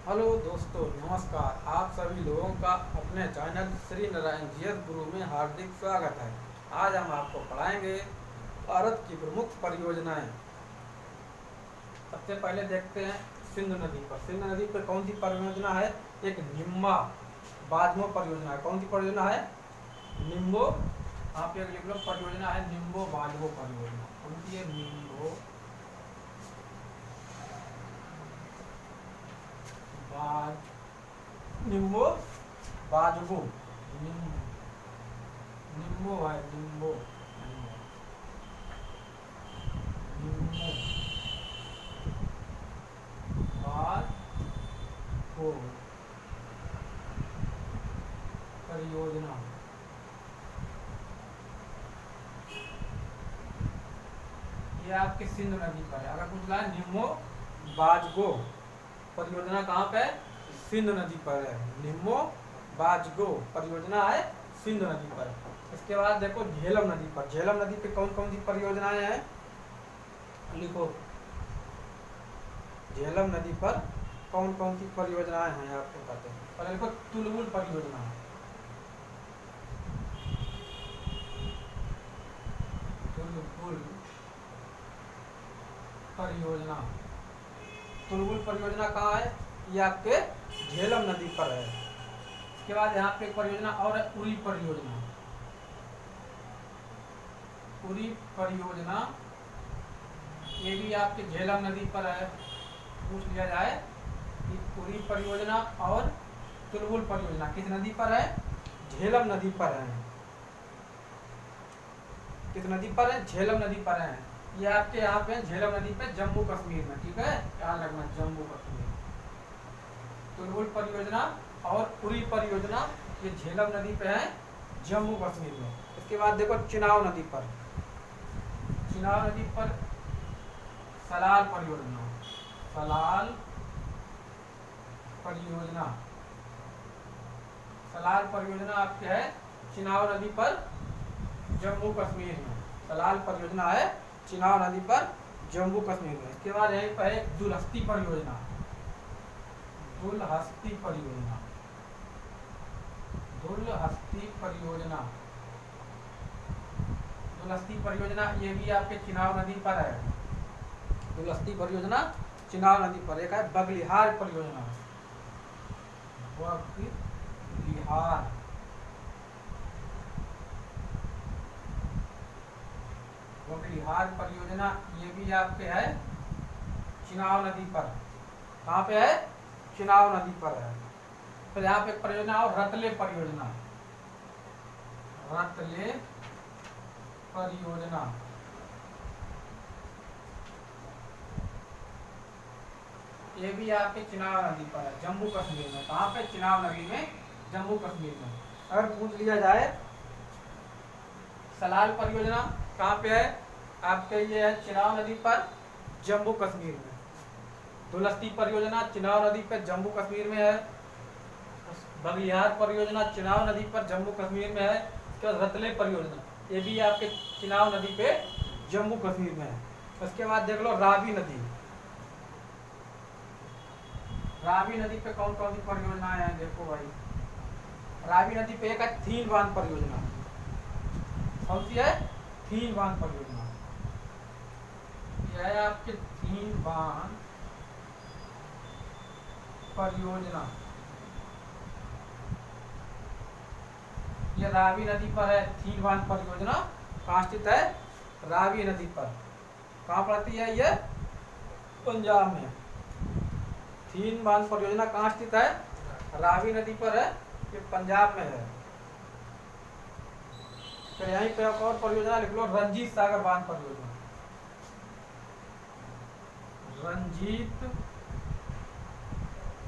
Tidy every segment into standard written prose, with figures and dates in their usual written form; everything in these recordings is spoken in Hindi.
हेलो दोस्तों, नमस्कार। आप सभी लोगों का अपने चैनल श्री नारायण जीएस गुरु में हार्दिक स्वागत है। आज हम आपको पढ़ाएंगे भारत की प्रमुख परियोजनाएं। सबसे पहले देखते हैं सिंधु नदी पर। सिंधु नदी पर कौन सी परियोजना है? एक निम्बा बाजमो परियोजना है। कौन सी परियोजना है? निम्बो, आप एक लिख लो, परियोजना है निम्बो बाजमो परियोजना। कौन सी है? निम्बो बाजमो। निम्बो है, निम्बो निम्बो बाजमो परियोजना। ये आपके सिंधु नदी पर है। अगर पूछ रहा है निम्बो बाजगो परियोजना कहाँ पे है? सिंधु नदी पर है। निम्बो बाजगो परियोजना है सिंधु नदी पर। इसके बाद देखो झेलम नदी पर। झेलम नदी पे कौन कौन सी परियोजनाएं हैं? लिखो, झेलम नदी पर कौन कौन सी परियोजनाएं हैं आपको बताते हैं। पहले लिखो तुलबुल परियोजना। तुलबुल परियोजना। तुलबुल परियोजना कहाँ है? ये आपके झेलम नदी पर है। इसके बाद यहाँ पे एक परियोजना और है, उरी परियोजना। उरी परियोजना ये भी आपके झेलम नदी पर है। पूछ लिया जाए कि उरी परियोजना और तुलबुल परियोजना किस नदी पर है? झेलम नदी पर है। किस नदी पर है? झेलम नदी पर है। ये आपके यहाँ पे झेलम नदी पे, जम्मू कश्मीर में। ठीक है, ध्यान रखना, जम्मू कश्मीर। तुलबुल परियोजना और उरी परियोजना ये झेलम नदी पे है, जम्मू कश्मीर में। इसके बाद देखो चिनाव नदी पर। चिनाव नदी पर सलाल परियोजना। सलाल परियोजना। सलाल परियोजना आपके है चिनाव नदी पर, जम्मू कश्मीर में। सलाल परियोजना है चिनाव नदी पर, जम्मू कश्मीर में। इसके बाद यहीं पर है दुलहस्ती परियोजना। दुलहस्ती परियोजना। दुलहस्ती परियोजना। दुलहस्ती परियोजना ये भी आपके चिनाव नदी पर है। दुलहस्ती परियोजना चिनाव नदी पर। एक है बगलिहार परियोजना। बगलिहार। बगलिहार परियोजना ये भी आपके है चिनाव नदी पर। कहाँ पे है? चिनाव नदी पर है। फिर यहाँ पे परियोजना और रतले परियोजना। रतले परियोजना ये भी आपके चिनाव नदी पर है, जम्मू कश्मीर में। कहाँ पे? चिनाव नदी में, जम्मू कश्मीर में। अगर पूछ लिया जाए सलाल परियोजना कहाँ पे है? आपके ये है चिनाव नदी पर, जम्मू कश्मीर में। दुलहस्ती परियोजना चिनाव नदी पर, जम्मू कश्मीर में है। बगलिहार परियोजना चिनाव नदी पर, जम्मू कश्मीर में है। इसके बाद रतले परियोजना ये भी आपके चिनाव नदी पे, जम्मू कश्मीर में है। उसके बाद देख लो रावी नदी। रावी नदी पे कौन कौन सी परियोजनाएं हैं? देखो भाई, रावी नदी पे एक है थीन बांध परियोजना। कौन सी है? थीन बांध परियोजना। यह है आपके थीन बांध परियोजना। यह रावी नदी पर है, थीन बांध परियोजना। कहाँ स्थित है? रावी नदी पर। कहाँ पड़ती है ये? पंजाब में। थीन बांध परियोजना कहाँ स्थित है? रावी नदी पर है, ये पंजाब में है। फिर यहीं पे एक और परियोजना लिख लो, रंजीत सागर बांध परियोजना। रंजीत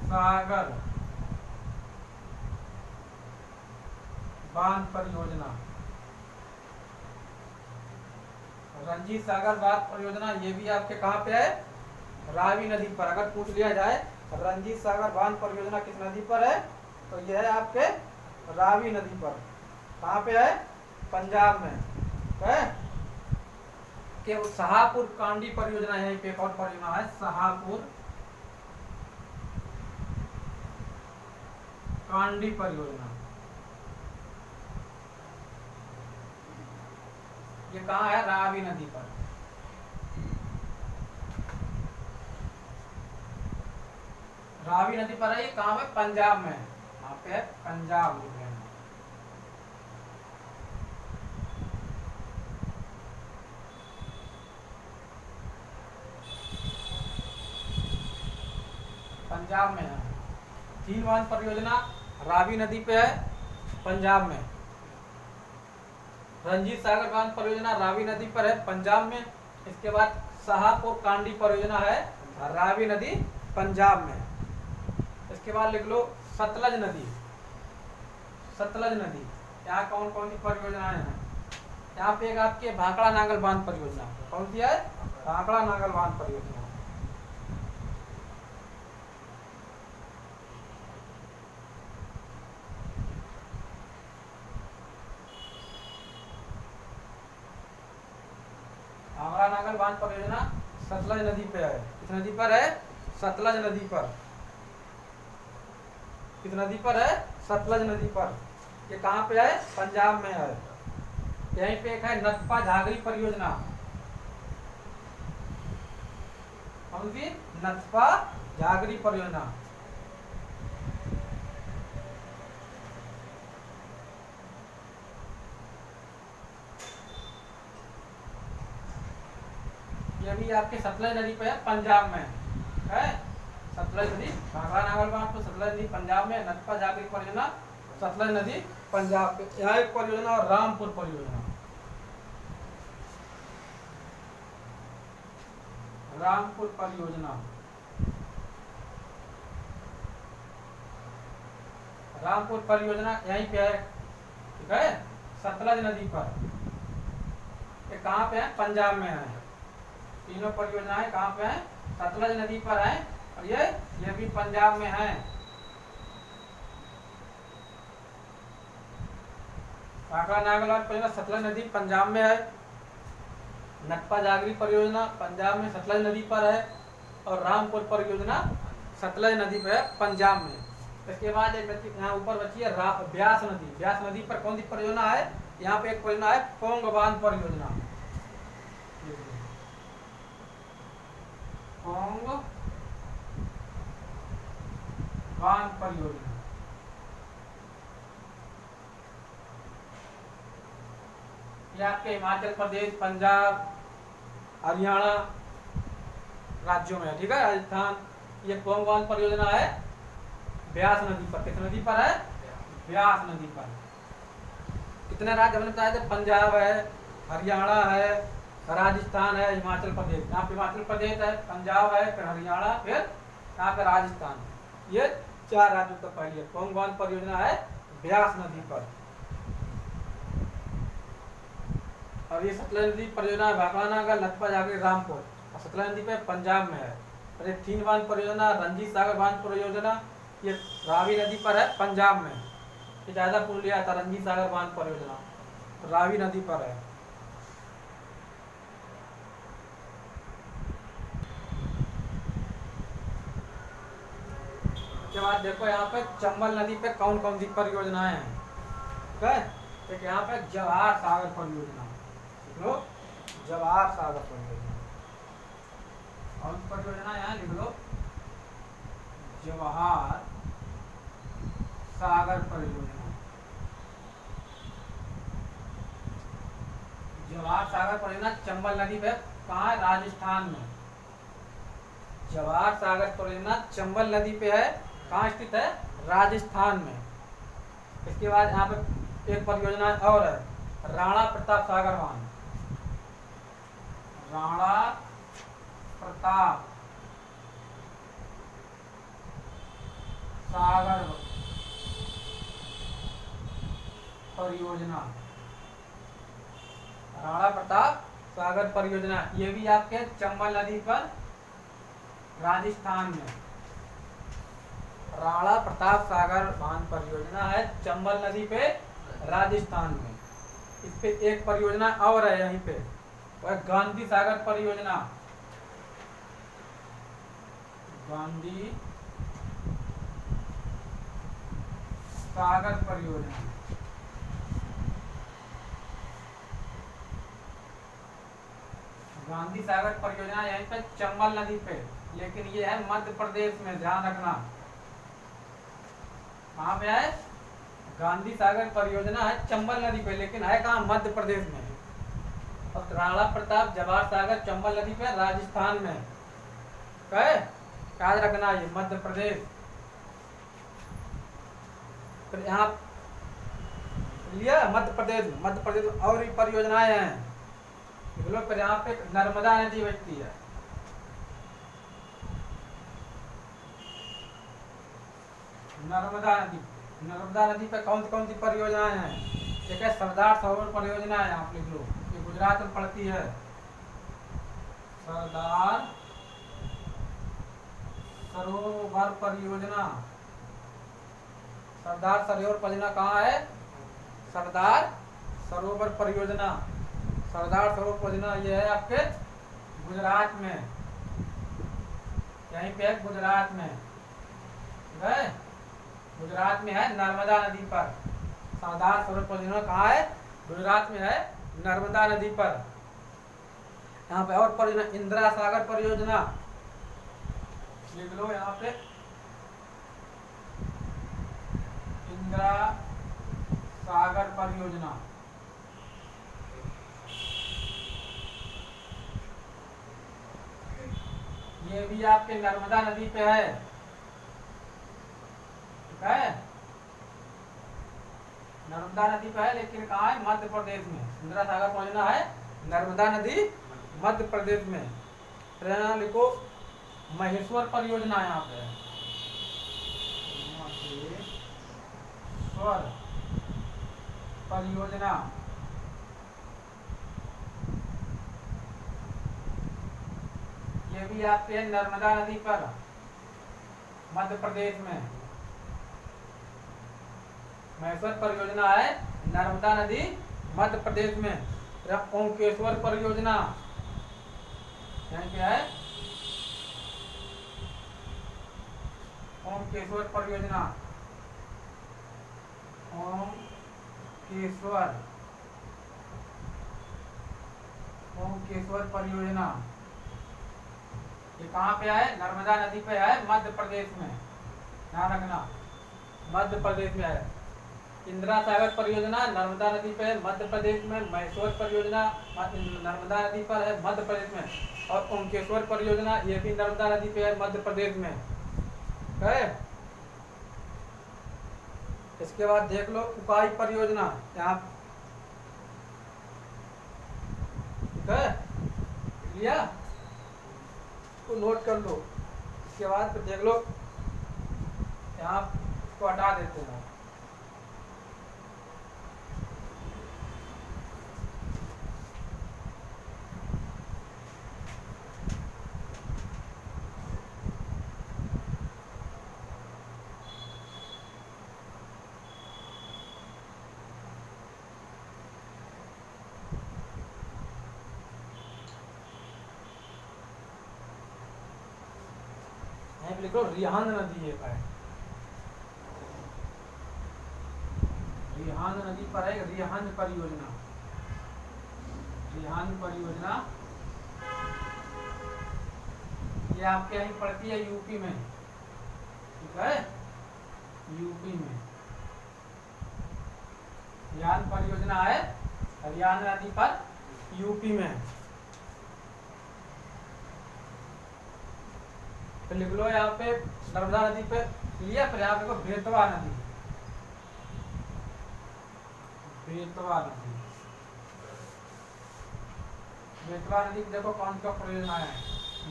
सागर बांध परियोजना। रंजीत सागर बांध परियोजना ये भी आपके कहाँ पे है? रावी नदी पर। अगर पूछ लिया जाए रंजीत सागर बांध परियोजना किस नदी पर है, तो यह है आपके रावी नदी पर। कहाँ पे है? पंजाब में है। के शाहपुर कांडी परियोजना, यहीं पे एक और परियोजना है शाहपुर कांडी परियोजना। ये कहाँ है? रावी नदी पर। रावी नदी पर है। ये कहाँ है? पंजाब में। यहाँ पे है पंजाब लिख लेना। पंजाब में है। तीन बांध परियोजना रावी नदी पे है, पंजाब में। रंजीत सागर बांध परियोजना रावी नदी पर है, पंजाब में। इसके बाद शाहपुर कांडी परियोजना है, रावी नदी, पंजाब में। इसके बाद लिख लो सतलज नदी। सतलज नदी, यहाँ कौन कौन सी परियोजनाएं हैं? यहाँ पे एक आपके भाखड़ा नांगल बांध परियोजना। कौन सी है? भाखड़ा नांगल बांध परियोजना। भाखड़ा नांगल बांध परियोजना सतलज नदी पे है। किस नदी पर है? सतलज नदी पर। किस नदी पर है? सतलज नदी पर। ये कहाँ पे है? पंजाब में है। यहीं पे एक है नथपा झागरी परियोजना। कौन सी? नथपा झागरी परियोजना। ये भी आपके सतलज नदी पे है, पंजाब में है। सतलज नदी, भाखड़ा नांगल बांध तो सतलज नदी पंजाब में, नथपा झागरी परियोजना सतलज नदी पंजाब पे। यहाँ एक परियोजना और रामपुर परियोजना। रामपुर परियोजना, रामपुर परियोजना यहीं पे है, ठीक है, सतलज नदी पर। ये कहाँ पे है? पंजाब में है। तीनों परियोजनाएं कहाँ पे हैं? सतलज नदी पर है। और ये भी पंजाब में है। भाखड़ा नांगल बांध परियोजना सतलज नदी पंजाब में है। नथपा झागरी परियोजना पंजाब में सतलज नदी पर है। और रामपुर परियोजना सतलज नदी पर है, पंजाब में। इसके बाद एक यहाँ ऊपर बची है ब्यास नदी। ब्यास नदी पर कौन सी परियोजना है? यहाँ पे एक परियोजना है पोंग बांध परियोजना। पोंग बांध परियोजना। ये आपके हिमाचल प्रदेश, पंजाब, हरियाणा राज्यों में है, ठीक है, राजस्थान। ये पोंग बांध परियोजना है ब्यास नदी पर। किस नदी पर है? ब्यास नदी पर। कितने राज्य हमने बताए थे? पंजाब है, हरियाणा है, राजस्थान है, हिमाचल प्रदेश। यहाँ पे हिमाचल प्रदेश है, पंजाब है, फिर हरियाणा, फिर यहाँ पे राजस्थान। ये 4 राज्यों तक फैली है। पोंग बांध परियोजना है ब्यास नदी पर। और ये सतलज नदी परियोजना भाखड़ा नांगल, नथपा झागरी, रामपुर। और सतलज नदी पे पंजाब में है। और ये तीन बांध परियोजना रंजीत सागर बांध परियोजना, ये रावी नदी पर है, पंजाब में। ये ज्यादा पुल लिया था रंजीत सागर बांध परियोजना, तो रावी नदी पर है। उसके बाद देखो यहाँ पे चंबल नदी पे कौन कौन सी परियोजनाएं हैं, ठीक है। एक यहाँ पे जवाहर सागर परियोजना, लिख लो जवाहर सागर परियोजना। कौन सी परियोजना यहाँ लिख लो? जवाहर सागर परियोजना। जवाहर सागर परियोजना चंबल नदी पे कहाँ है? राजस्थान में। जवाहर सागर परियोजना चंबल नदी पे है, कहाँ स्थित है? राजस्थान में। इसके बाद यहाँ पे एक परियोजना और है, राणा प्रताप सागर बांध। राणा प्रताप सागर परियोजना। राणा प्रताप सागर परियोजना, ये भी आपके चंबल नदी पर, राजस्थान में। राणा प्रताप सागर बांध परियोजना है चंबल नदी पे, राजस्थान में। इस पे एक परियोजना और है यहीं पे, वह गांधी सागर परियोजना। गांधी सागर परियोजना। गांधी सागर परियोजना यहीं पे चंबल नदी पे, लेकिन ये है मध्य प्रदेश में, ध्यान रखना। कहाँ पे है? गांधी सागर परियोजना है चंबल नदी पे, लेकिन है कहाँ? मध्य प्रदेश में। और राणा प्रताप जवाहर सागर चंबल नदी पे राजस्थान में है, याद रखना ये मध्य प्रदेश। फिर यहाँ लिया मध्य प्रदेश में, मध्य प्रदेश में और भी परियोजनाएं हैं। फिर यहाँ पे नर्मदा नदी बहती है। नर्मदा नदी पे कौन सी परियोजनाएं हैं? एक है सरदार सरोवर परियोजना है, आप लिख लो, ये गुजरात में पड़ती है। सरदार सरोवर परियोजना। सरदार सरोवर परियोजना कहाँ है? सरदार सरोवर परियोजना। सरदार सरोवर परियोजना ये है आपके गुजरात में, यहीं पे है गुजरात में, ठीक है? गुजरात में है नर्मदा नदी पर। सरदार सरोवर परियोजना कहाँ है? गुजरात में है, नर्मदा नदी पर। यहाँ पे और परियोजना इंदिरा सागर परियोजना, लिख लो यहाँ पे, इंदिरा सागर परियोजना। ये भी आपके नर्मदा नदी पे है, ठीक है? नर्मदा नदी पे है, लेकिन कहाँ है? मध्य प्रदेश में। इंदिरा सागर परियोजना है नर्मदा नदी मध्य प्रदेश में। फिर लिखो महेश्वर परियोजना, यहाँ पे महेश्वर परियोजना। ये भी आपके नर्मदा नदी पर, मध्य प्रदेश में। महेश्वर परियोजना है नर्मदा नदी मध्य प्रदेश में। ओंकेश्वर परियोजना यहाँ क्या है? ओंकेश्वर परियोजना, ओंकेश्वर परियोजना ये कहाँ पे है? नर्मदा नदी पे है, मध्य प्रदेश में, ध्यान रखना, मध्य प्रदेश में है। इंदिरा सागर परियोजना नर्मदा नदी पे है, मध्य प्रदेश में। महेश्वर परियोजना नर्मदा नदी पर है, मध्य प्रदेश में। और ओंकेश्वर परियोजना ये भी नर्मदा नदी पे है, मध्य प्रदेश में, है। इसके बाद देख लो उकाई परियोजना, यहाँ, ठीक है, लिया, तो नोट कर लो। इसके बाद फिर देख लो, यहाँ को हटा देते हैं। लिखो रिहांद नदी है, रिहांद नदी पर है रिहांद परियोजना। रिहांद परियोजना ये आपके यहीं पड़ती है, यूपी में, ठीक है, यूपी में। रिहांद परियोजना है रिहांद नदी पर, यूपी में। फिर लिख लो यहाँ पे नर्मदा नदी पे लिया, फिर यहाँ पे बेतवा नदी, बेतवा नदी। बेतवा नदी की देखो कौन सा परियोजना है?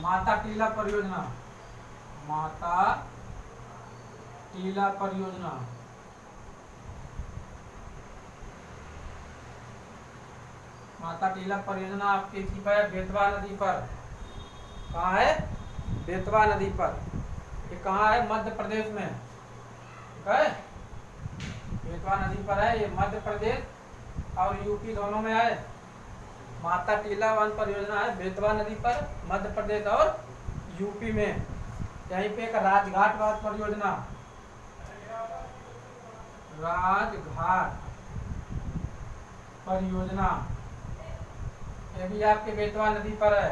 माता टीला परियोजना, माता टीला परियोजना। माता टीला परियोजना आपकी थी पर बेतवा नदी पर। कहाँ है? बेतवा नदी पर। ये कहाँ है? मध्य प्रदेश में, ठीक है, बेतवा नदी पर है, ये मध्य प्रदेश और यूपी दोनों में है। माता टीला वन परियोजना है बेतवा नदी पर, मध्य प्रदेश और यूपी में। यहीं पे एक राजघाट वन परियोजना, राजघाट परियोजना, ये भी आपके बेतवा नदी पर है।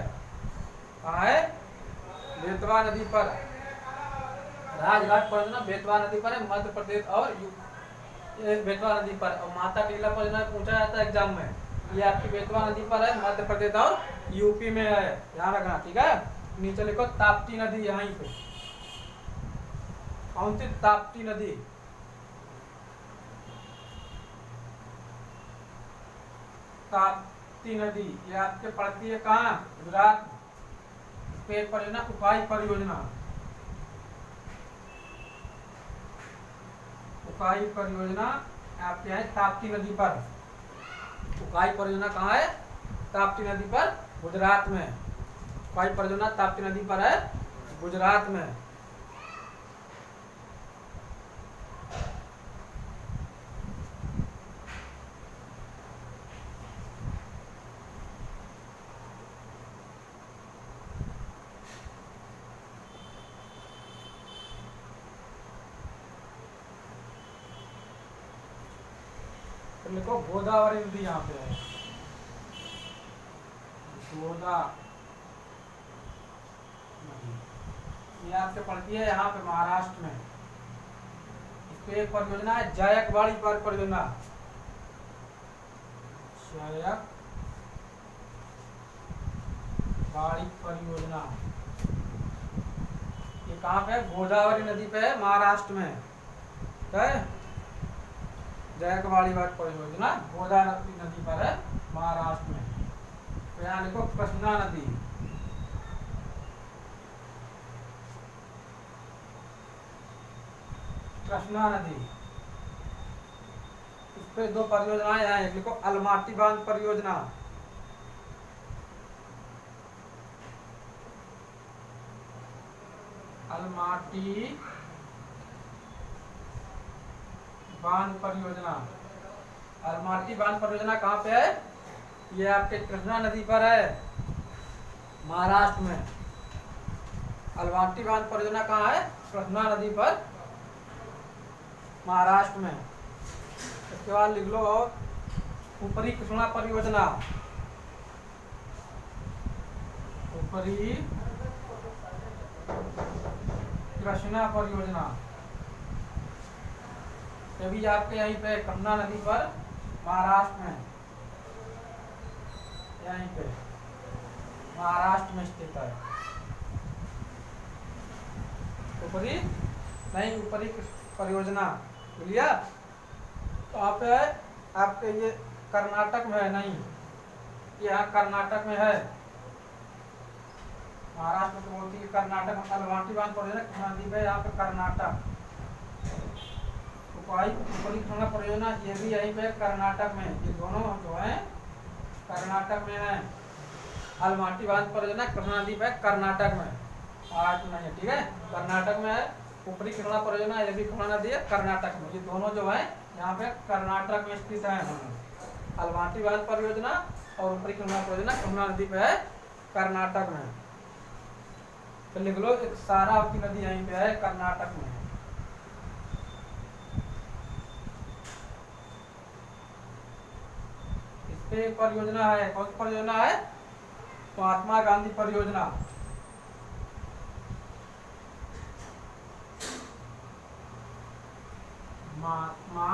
कहाँ है? बेतवा नदी पर। राजघाट परियोजना बेतवा नदी पर है, मध्य प्रदेश और ये बेतवा नदी पर। और माता टीला परियोजना पूछा जाता है एग्जाम में, ये आपकी बेतवा नदी पर है, मध्य प्रदेश और यूपी में है, ध्यान रखना, ठीक है। नीचे लिखो ताप्ती नदी, यहीं पे। कौन सी? ताप्ती नदी। ताप्ती नदी ये आपके पड़ती है कहाँ? गुजरात। पेड़ परियोजना उकाई परियोजना, उकाई परियोजना आपके है ताप्ती नदी पर। उकाई परियोजना कहाँ है? ताप्ती नदी पर, गुजरात में। उकाई परियोजना ताप्ती नदी पर है, गुजरात में। तो लिखो गोदावरी नदी यहाँ पे है, गोदावरी नदी। ये आपके पड़ती है यहाँ पे महाराष्ट्र में। इस पे एक परियोजना है जायकवाड़ी पर परियोजना, जायकवाड़ी परियोजना। ये कहाँ पे है? गोदावरी नदी पे है, महाराष्ट्र में है। जायकवाड़ी परियोजना गोदावरी नदी पर है, महाराष्ट्र में। तो यहाँ लिखो कृष्णा नदी, कृष्णा नदी। इस पे दो परियोजनाएं हैं, एक लिखो अलमाटी बांध परियोजना, अलमाटी बांध परियोजना। अलमाटी बांध परियोजना कहाँ पे है? ये आपके कृष्णा नदी पर है, महाराष्ट्र में। अलमाटी बांध परियोजना कहाँ है? कृष्णा नदी पर, महाराष्ट्र में। इसके बाद लिख लो और ऊपरी कृष्णा परियोजना, ऊपरी कृष्णा परियोजना। ये भी आपके यहीं पे कृष्णा नदी पर, महाराष्ट्र में, यहीं पे महाराष्ट्र में स्थित है। ऊपरी नहीं, ऊपरी परियोजना लिया। तो आप है आपके ये कर्नाटक में है, नहीं ये यहाँ कर्नाटक में है। महाराष्ट्र में तो बोलती है कर्नाटक में। अलमाटी बांध परियोजना नदी पे यहाँ पे कर्नाटक। ऊपरी कृष्णा परियोजना ये भी यहीं पे कर्नाटक में। ये दोनों जो है कर्नाटक में है। अलमाटी बांध परियोजना कृष्णा नदी पे कर्नाटक में, महाराष्ट्र में है, ठीक है, कर्नाटक में है। ऊपरी कृष्णा परियोजना ये भी कृष्णा नदी है, कर्नाटक में। ये दोनों जो है यहाँ पे कर्नाटक में स्थित है। अलमाटी बांध परियोजना और ऊपरी कृष्णा परियोजना कृष्णा नदी पे है, कर्नाटक में। तो लिख लो एक सारावती नदी यहीं पे है, कर्नाटक में। इस पे एक परियोजना है, कौन सी परियोजना है? महात्मा गांधी परियोजना। महात्मा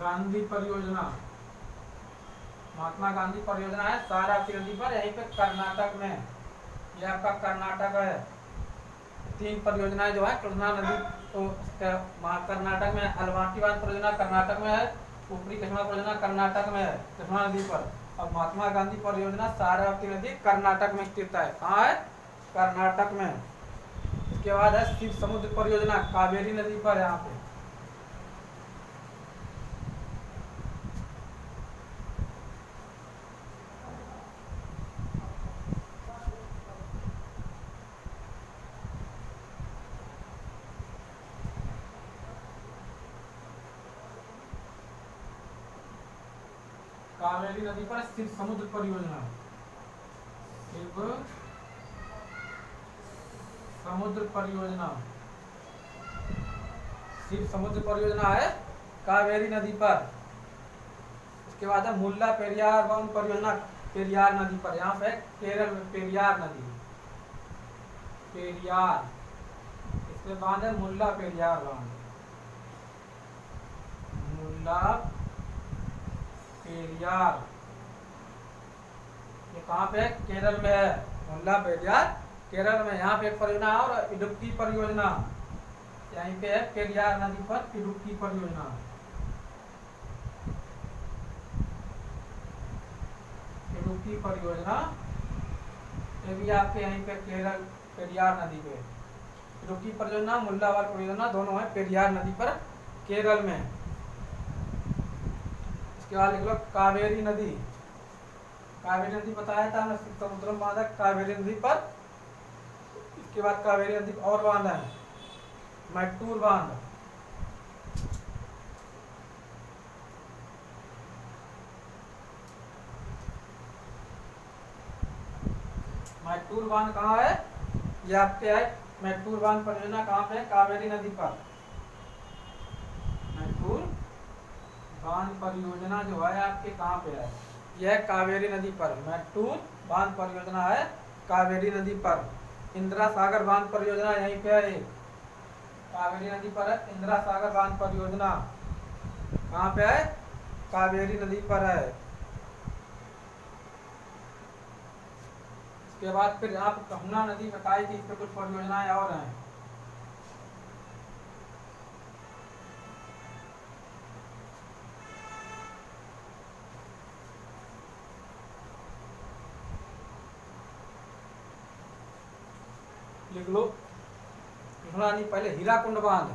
गांधी परियोजना, महात्मा गांधी परियोजना है सारावती नदी पर, यहीं पे कर्नाटक में। ये आपका कर्नाटक है। तीन परियोजनाएं जो है कृष्णा नदी तो कर्नाटक में। अलमाटी बांध परियोजना कर्नाटक में है, ऊपरी कृष्णा परियोजना कर्नाटक में है, कृष्णा नदी पर। और महात्मा गांधी परियोजना सारावती नदी कर्नाटक में स्थित है। कहाँ है? कर्नाटक में। इसके बाद है शिव समुद्र परियोजना, कावेरी नदी पर, यहाँ पे। कावेरी नदी पर शिव समुद्र परियोजना, शिव समुद्र परियोजना, शिव समुद्र परियोजना है कावेरी नदी पर। इसके बाद है मुल्ला पेरियार बांध परियोजना पेरियार नदी पर, यहाँ पे केरल में पेरियार नदी, पेरियार, इसमें बांध है मुल्ला पेरियार बांध, मुल्ला पेरियार, ये कहाँ पे है? केरल में है, मुल्ला पेरियार केरल में। यहाँ पे एक परियोजना और इडुक्की परियोजना, यहीं पे है पेरियार नदी पर इडुक्की परियोजना। इडुक्की परियोजना ये भी आपके यहीं पे केरल पेरियार नदी पे। इडुक्की परियोजना मुल्लावाल परियोजना दोनों है पेरियार नदी पर केरल में। इसके बाद लिख लो कावेरी नदी। कावेरी नदी बताया था हमने, समुद्र में बांधा कावेरी नदी पर। इसके बाद कावेरी नदी और बांध है मैट्टूर बांध, मैट्टूर बांध कहाँ है? ये आपके है मैट्टूर बांध परियोजना कहाँ पे है? कावेरी नदी पर। मैट्टूर बांध परियोजना जो है आपके कहाँ पे है? यह कावेरी नदी पर। मैट्टूर बांध परियोजना है कावेरी नदी पर। इंदिरा सागर बांध परियोजना यहीं पे है, कावेरी नदी पर है। इंदिरा सागर बांध परियोजना कहाँ पे है? कावेरी नदी पर है। इसके बाद फिर आप कहना नदी बताई थी, इस पे कुछ परियोजनाएं और हैं। लिख लो कृष्णा नदी, पहले हीराकुंड बांध,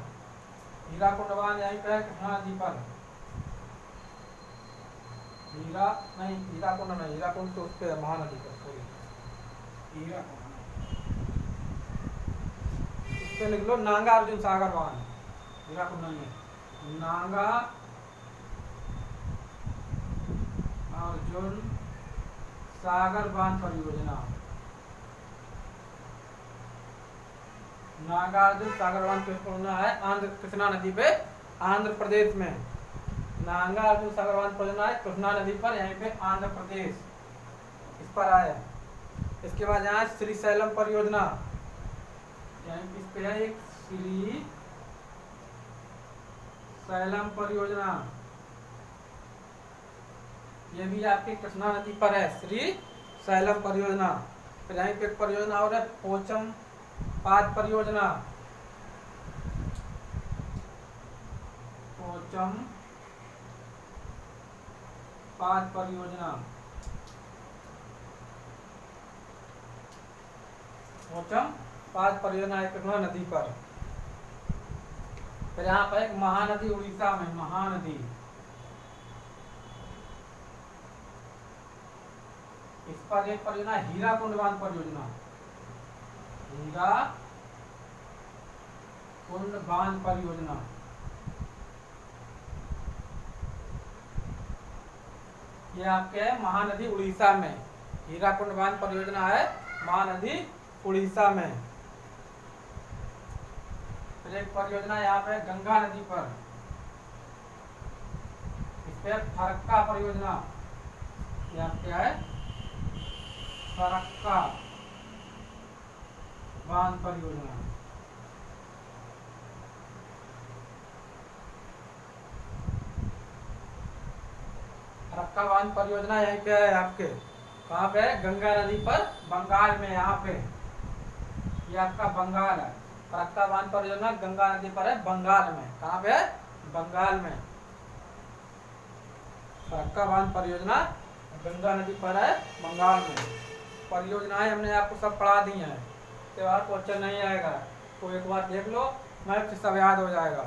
हीराकुंड बांध यहीं पे है कृष्णा नदी पर। हीराकुंड नहीं, हीराकुंड तो उस पे है महानदी पर, सॉरी हीराकुंड। इस पे लिख लो नागा अर्जुन सागर बांध, हीराकुंड नहीं है, नागा अर्जुन सागर बांध परियोजना। नागार्जुन सागर बांध परियोजना है आंध्र कृष्णा नदी पे, आंध्र प्रदेश में। नागार्जुन सागर बांध परियोजना है कृष्णा नदी पर, यहीं पे आंध्र प्रदेश, इस पर आया। इसके बाद यहाँ श्री सैलम परियोजना, यहीं इस पे है एक श्री सैलम परियोजना, ये भी आपके कृष्णा नदी पर है, श्री सैलम परियोजना। फिर यहीं पे एक परियोजना और है पोचम पाद परियोजना, पोचम पाद परियोजना, पोचम पाद परियोजना है कृष्णा नदी पर। फिर यहाँ पर एक महानदी उड़ीसा में, महानदी, इस पर एक परियोजना हीराकुंड बांध परियोजना, हीराकुंड बांध परियोजना। ये आपके है महानदी उड़ीसा में, हीराकुंड बांध परियोजना है महानदी उड़ीसा में। फिर एक परियोजना यहाँ पे गंगा नदी पर, इस पे फरक्का परियोजना, यहाँ क्या है? फरक्का बांध परियोजना। फरक्का बांध परियोजना यहीं पे है आपके, कहाँ पे है? गंगा नदी पर, बंगाल में। यहाँ पे ये आपका बंगाल है। फरक्का बांध परियोजना गंगा नदी पर है, बंगाल में। कहाँ पे है? बंगाल में। फरक्का बांध परियोजना गंगा नदी पर है, बंगाल में। परियोजनाएं हमने आपको सब पढ़ा दी हैं, त्योहार क्वेश्चन नहीं आएगा, तो एक बार देख लो, मैथ सब याद हो जाएगा।